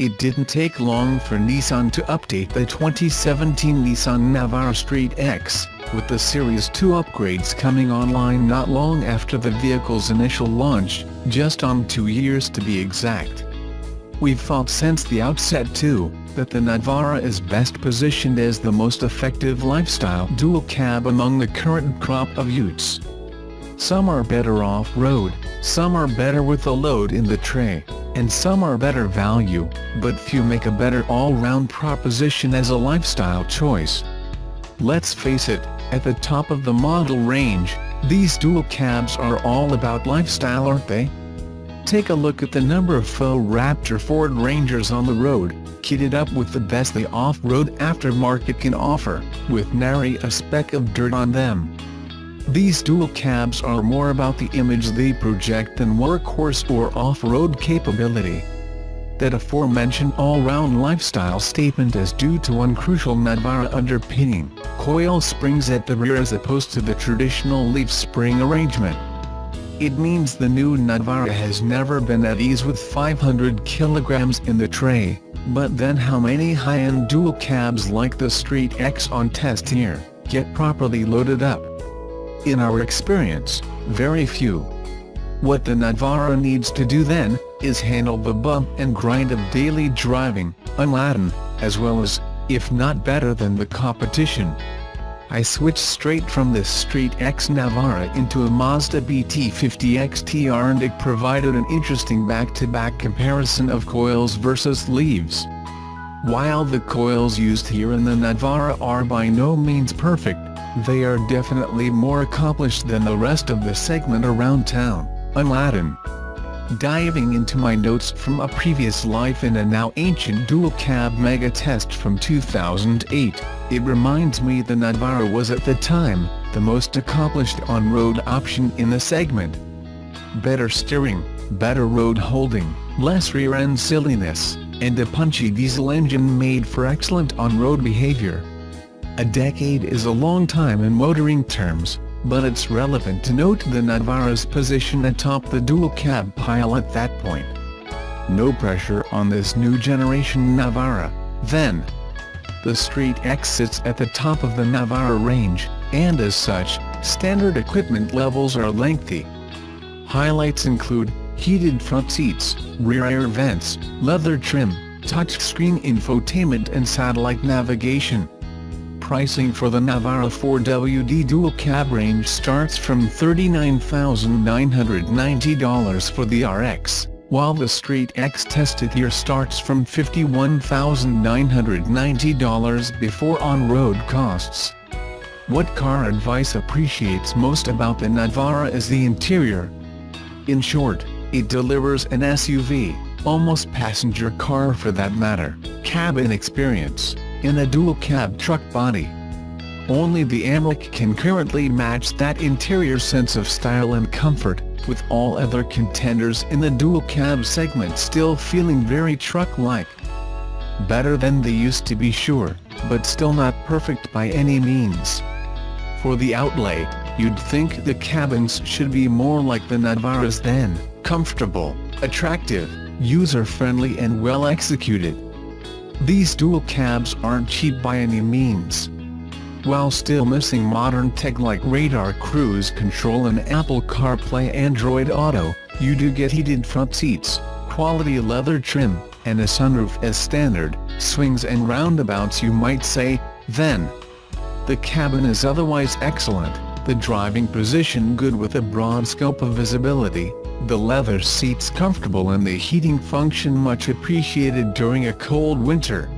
It didn't take long for Nissan to update the 2017 Nissan Navara ST-X, with the Series 2 upgrades coming online not long after the vehicle's initial launch, just on 2 years to be exact. We've felt since the outset too, that the Navara is best positioned as the most effective lifestyle dual cab among the current crop of utes. Some are better off-road, some are better with a load in the tray, and some are better value, but few make a better all-round proposition as a lifestyle choice. Let's face it, at the top of the model range, these dual cabs are all about lifestyle, aren't they? Take a look at the number of faux Raptor Ford Rangers on the road, kitted up with the best the off-road aftermarket can offer, with nary a speck of dirt on them. These dual cabs are more about the image they project than workhorse or off-road capability. That aforementioned all-round lifestyle statement is due to one crucial Navara underpinning: coil springs at the rear as opposed to the traditional leaf spring arrangement. It means the new Navara has never been at ease with 500 kilograms in the tray, but then how many high-end dual cabs like the ST-X on test here get properly loaded up? In our experience, very few. What the Navara needs to do then, is handle the bump and grind of daily driving, unladen, as well as, if not better than the competition. I switched straight from this ST-X Navara into a Mazda BT50 XTR, and it provided an interesting back-to-back comparison of coils versus leaves. While the coils used here in the Navara are by no means perfect, they are definitely more accomplished than the rest of the segment around town, unladen. Diving into my notes from a previous life in a now ancient dual cab mega test from 2008, it reminds me the Navara was at the time the most accomplished on-road option in the segment. Better steering, better road holding, less rear-end silliness, and a punchy diesel engine made for excellent on-road behavior. A decade is a long time in motoring terms, but it's relevant to note the Navara's position atop the dual cab pile at that point. No pressure on this new generation Navara, then. The ST-X sits at the top of the Navara range, and as such, standard equipment levels are lengthy. Highlights include heated front seats, rear air vents, leather trim, touchscreen infotainment and satellite navigation. Pricing for the Navara 4WD dual cab range starts from $39,990 for the RX, while the ST-X tested here starts from $51,990 before on-road costs. What car advice appreciates most about the Navara is the interior. In short, it delivers an SUV, almost passenger car for that matter, cabin experience, in a dual cab truck body. Only the Amarok can currently match that interior sense of style and comfort, with all other contenders in the dual cab segment still feeling very truck-like. Better than they used to be, sure, but still not perfect by any means. For the outlay, you'd think the cabins should be more like the Navara's then: comfortable, attractive, user-friendly and well executed. These dual cabs aren't cheap by any means. While still missing modern tech like radar cruise control and Apple CarPlay Android Auto, you do get heated front seats, quality leather trim, and a sunroof as standard, swings and roundabouts you might say, then. The cabin is otherwise excellent, the driving position good with a broad scope of visibility, the leather seats comfortable and the heating function much appreciated during a cold winter.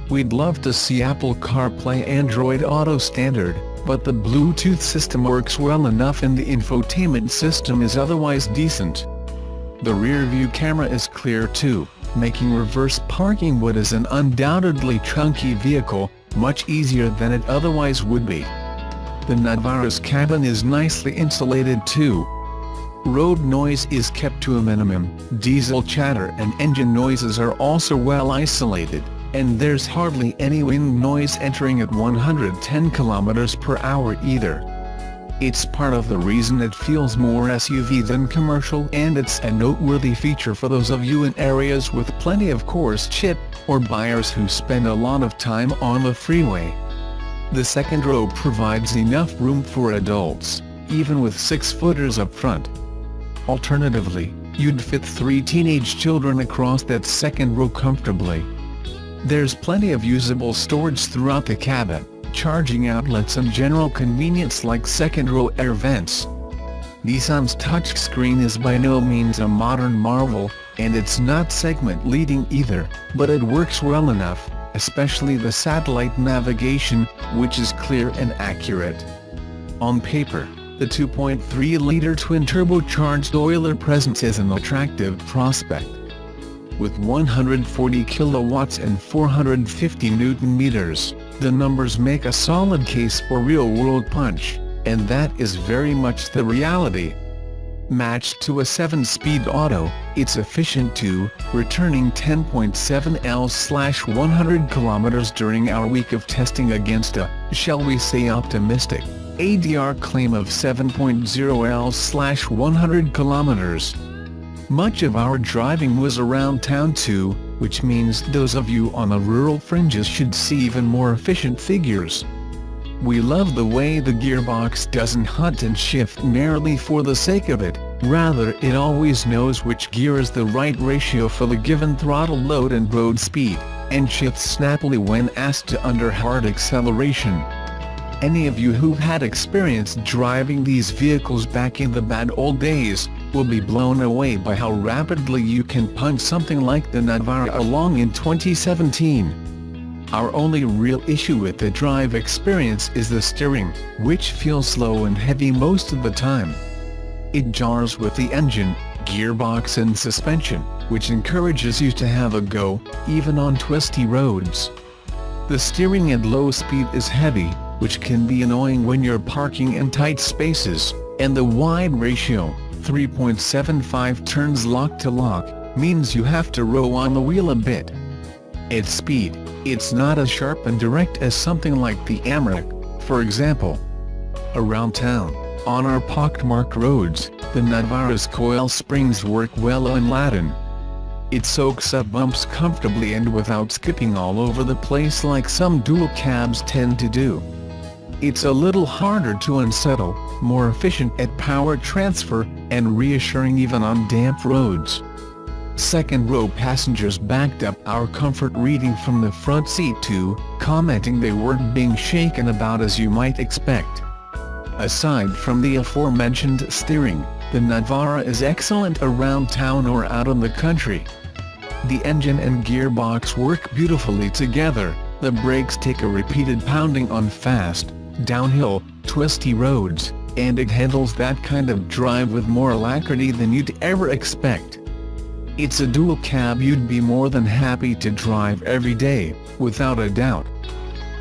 We'd love to see Apple CarPlay Android Auto standard, but the Bluetooth system works well enough and the infotainment system is otherwise decent. The rear-view camera is clear too, making reverse parking what is an undoubtedly chunky vehicle much easier than it otherwise would be. The Navara's cabin is nicely insulated too. Road noise is kept to a minimum, diesel chatter and engine noises are also well isolated, and there's hardly any wind noise entering at 110 km/h either. It's part of the reason it feels more SUV than commercial, and it's a noteworthy feature for those of you in areas with plenty of coarse chip, or buyers who spend a lot of time on the freeway. The second row provides enough room for adults, even with 6-footers up front. Alternatively, you'd fit 3 teenage children across that second row comfortably. There's plenty of usable storage throughout the cabin, charging outlets and general convenience like second-row air vents. Nissan's touchscreen is by no means a modern marvel, and it's not segment-leading either, but it works well enough, especially the satellite navigation, which is clear and accurate. On paper, the 2.3-liter twin-turbocharged oiler presents as an attractive prospect. With 140 kilowatts and 450 Newton-meters, the numbers make a solid case for real-world punch, and that is very much the reality. Matched to a 7-speed auto, it's efficient too, returning 10.7 L/100 km during our week of testing against a, shall we say, optimistic ADR claim of 7.0 L/100 km. Much of our driving was around town too, which means those of you on the rural fringes should see even more efficient figures. We love the way the gearbox doesn't hunt and shift merely for the sake of it, rather it always knows which gear is the right ratio for the given throttle load and road speed, and shifts snappily when asked to under hard acceleration. Any of you who've had experience driving these vehicles back in the bad old days, will be blown away by how rapidly you can punch something like the Navara along in 2017. Our only real issue with the drive experience is the steering, which feels slow and heavy most of the time. It jars with the engine, gearbox and suspension, which encourages you to have a go, even on twisty roads. The steering at low speed is heavy, which can be annoying when you're parking in tight spaces, and the wide ratio, 3.75 turns lock to lock, means you have to row on the wheel a bit. At speed, it's not as sharp and direct as something like the Amarok, for example. Around town, on our pockmarked roads, the Navara's coil springs work well unladen. It soaks up bumps comfortably and without skipping all over the place like some dual cabs tend to do. It's a little harder to unsettle, more efficient at power transfer, and reassuring even on damp roads. Second-row passengers backed up our comfort reading from the front seat too, commenting they weren't being shaken about as you might expect. Aside from the aforementioned steering, the Navara is excellent around town or out in the country. The engine and gearbox work beautifully together, the brakes take a repeated pounding on fast, downhill, twisty roads, and it handles that kind of drive with more alacrity than you'd ever expect. It's a dual cab you'd be more than happy to drive every day, without a doubt.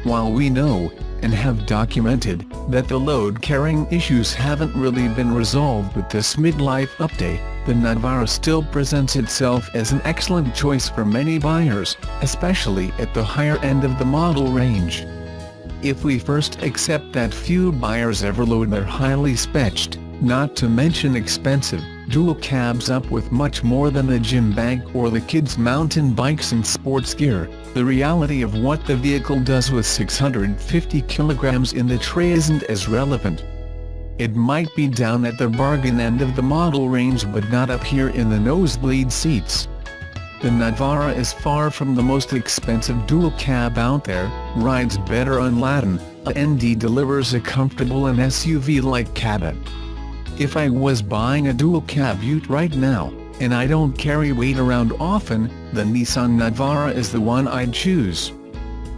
While we know, and have documented, that the load-carrying issues haven't really been resolved with this midlife update, the Navara still presents itself as an excellent choice for many buyers, especially at the higher end of the model range. If we first accept that few buyers ever load their highly spec'd, not to mention expensive, dual cabs up with much more than the gym bag or the kids' mountain bikes and sports gear, the reality of what the vehicle does with 650 kilograms in the tray isn't as relevant. It might be down at the bargain end of the model range but not up here in the nosebleed seats. The Navara is far from the most expensive dual cab out there, rides better unladen, and delivers a comfortable and SUV-like cabin. If I was buying a dual cab ute right now, and I don't carry weight around often, the Nissan Navara is the one I'd choose.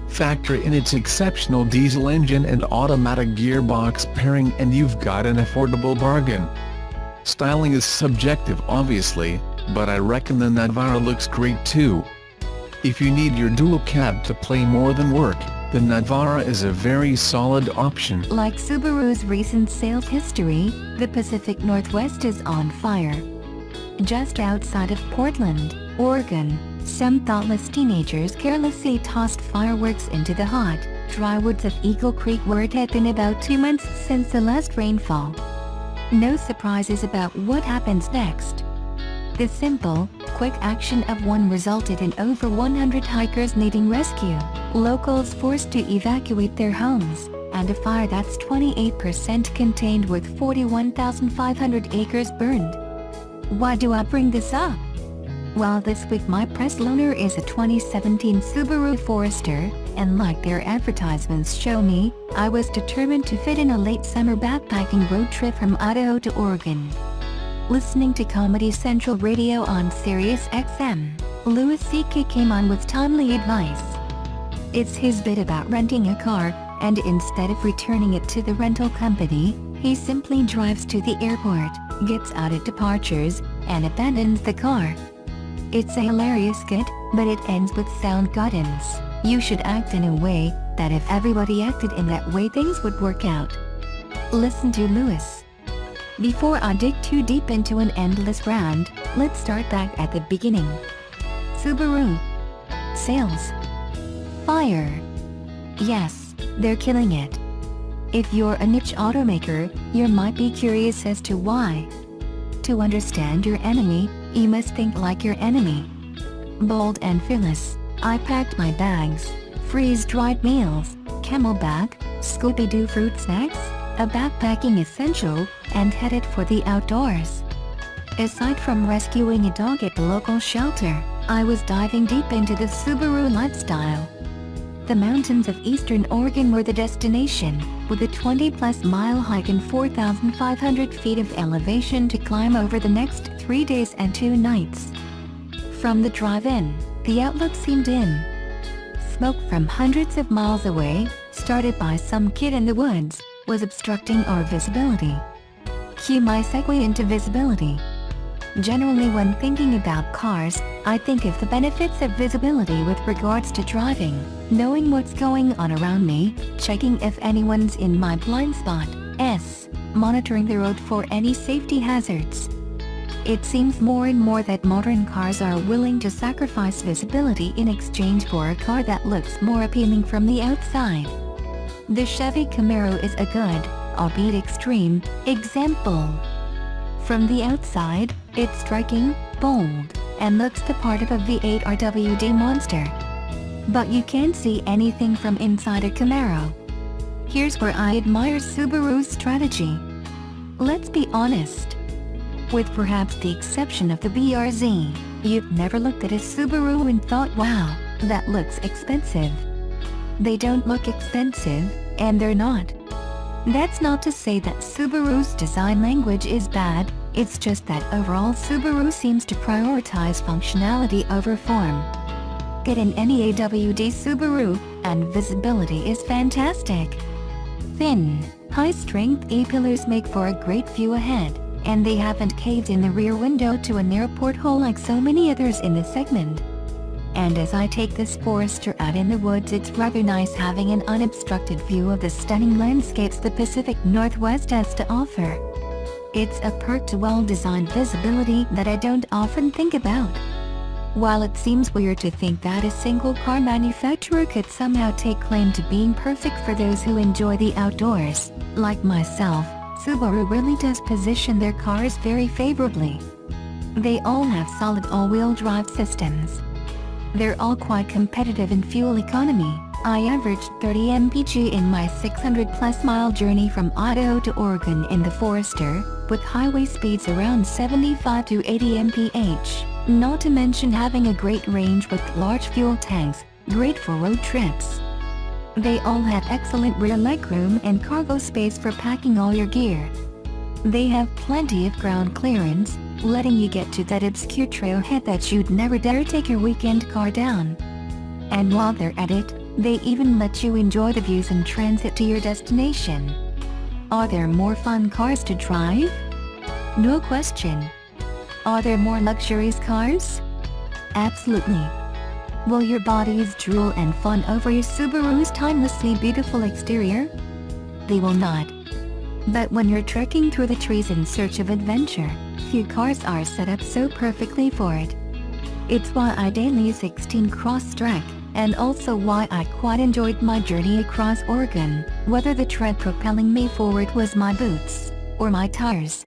Factor in its exceptional diesel engine and automatic gearbox pairing and you've got an affordable bargain. Styling is subjective obviously, but I reckon the Navara looks great too. If you need your dual cab to play more than work, the Navara is a very solid option. Like Subaru's recent sales history, the Pacific Northwest is on fire. Just outside of Portland, Oregon, some thoughtless teenagers carelessly tossed fireworks into the hot, dry woods of Eagle Creek where it had been about 2 months since the last rainfall. No surprises about what happens next. The simple, quick action of one resulted in over 100 hikers needing rescue, locals forced to evacuate their homes, and a fire that's 28% contained with 41,500 acres burned. Why do I bring this up? Well, this week my press loaner is a 2017 Subaru Forester, and like their advertisements show me, I was determined to fit in a late summer backpacking road trip from Idaho to Oregon. Listening to Comedy Central Radio on Sirius XM, Louis C.K. came on with timely advice. It's his bit about renting a car, and instead of returning it to the rental company, he simply drives to the airport, gets out at departures, and abandons the car. It's a hilarious skit, but it ends with sound guidance. You should act in a way that if everybody acted in that way things would work out. Listen to Louis. Before I dig too deep into an endless brand, let's start back at the beginning. Subaru. Sales. Fire. Yes, they're killing it. If you're a niche automaker, you might be curious as to why. To understand your enemy, you must think like your enemy. Bold and fearless, I packed my bags, freeze-dried meals, Camelback, Scooby-Doo fruit snacks, a backpacking essential, and headed for the outdoors. Aside from rescuing a dog at the local shelter, I was diving deep into the Subaru lifestyle. The mountains of eastern Oregon were the destination, with a 20-plus mile hike and 4,500 feet of elevation to climb over the next 3 days and 2 nights. From the drive-in, the outlook seemed dim. Smoke from hundreds of miles away, started by some kid in the woods, was obstructing our visibility. Cue my segue into visibility. Generally when thinking about cars, I think of the benefits of visibility with regards to driving, knowing what's going on around me, checking if anyone's in my blind spot, monitoring the road for any safety hazards. It seems more and more that modern cars are willing to sacrifice visibility in exchange for a car that looks more appealing from the outside. The Chevy Camaro is a good, albeit extreme, example. From the outside, it's striking, bold, and looks the part of a V8 RWD monster. But you can't see anything from inside a Camaro. Here's where I admire Subaru's strategy. Let's be honest. With perhaps the exception of the BRZ, you've never looked at a Subaru and thought, wow, that looks expensive. They don't look expensive, and they're not. That's not to say that Subaru's design language is bad, it's just that overall Subaru seems to prioritize functionality over form. Get in any AWD Subaru, and visibility is fantastic. Thin, high-strength A-pillars make for a great view ahead, and they haven't caved in the rear window to a narrow porthole like so many others in the segment. And as I take this Forester out in the woods, it's rather nice having an unobstructed view of the stunning landscapes the Pacific Northwest has to offer. It's a perk to well-designed visibility that I don't often think about. While it seems weird to think that a single car manufacturer could somehow take claim to being perfect for those who enjoy the outdoors, like myself, Subaru really does position their cars very favorably. They all have solid all-wheel drive systems. They're all quite competitive in fuel economy. I averaged 30 mpg in my 600-plus mile journey from Idaho to Oregon in the Forester, with highway speeds around 75 to 80 mph, not to mention having a great range with large fuel tanks, great for road trips. They all have excellent rear legroom and cargo space for packing all your gear. They have plenty of ground clearance, letting you get to that obscure trailhead that you'd never dare take your weekend car down. And while they're at it, they even let you enjoy the views in transit to your destination. Are there more fun cars to drive? No question. Are there more luxurious cars? Absolutely. Will your bodies drool and fawn over your Subaru's timelessly beautiful exterior? They will not. But when you're trekking through the trees in search of adventure, few cars are set up so perfectly for it. It's why I daily 16 cross-track, and also why I quite enjoyed my journey across Oregon, whether the tread propelling me forward was my boots, or my tires.